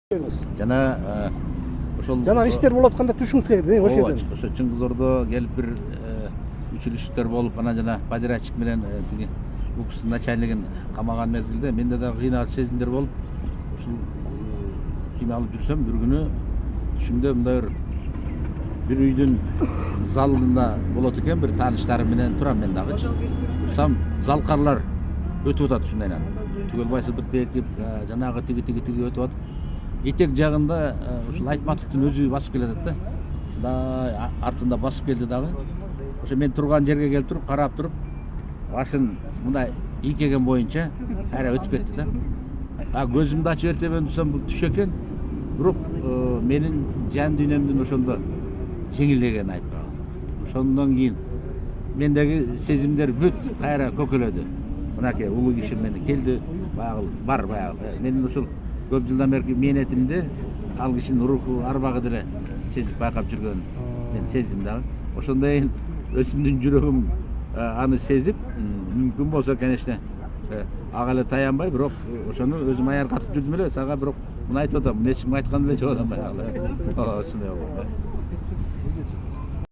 Жана ошол Жана иштер болуп атканда түшүңүз келди, ошол жерден. ошо Чыңгыз Ордо келип бир училищтер болуп, анан жана подрядчик менен тиги УКСтын начальнигин камаган мезгилде менде дагы кыйналыч сезимдер болуп, ушул кыйналып жүрсөм бир күнү түшүмдө мындай бир үйдүн залында болот экен, бир тааныштарым менен турам мен дагычы. Турсам залкарлар өтүп атат ушундайынан. Түгөлбай Сыдыкбеков, жанагы тиги өтүп атат. Этек жагында ушул Айтматовдун өзү басып келатат да. Ушундай артында басып келди дагы. Ошо мен турган жерге келип туруп, карап туруп, башын мындай ийкеген боюнча кайра өтүп кетти да. Көзүмдү ачып эртебен турсам бул түш экен. Бирок менин жан дүйнөмдүн ошондо жеңилдегенин айтпаган. Ошондон кийин мендеги сезимдер бүт кайра көкөлөдү. Мынакей улуу киши мени келди, бар баягы. Менин ушул көп жылдан берки мээнетимди ал кишинин руху арбагы деле сезип байкап жүргөнүн мен сездим дагы. Ошондой өзүмдүн жүрөгүм аны сезип, мүмкүн болсо, конечно, ага эле таянбай, бирок ошону өзүм аяр катып жүрдүм эле, сага бирок муну айтып атам, муну эч кимге айткан деле жок адам баягы. Ошондой болду.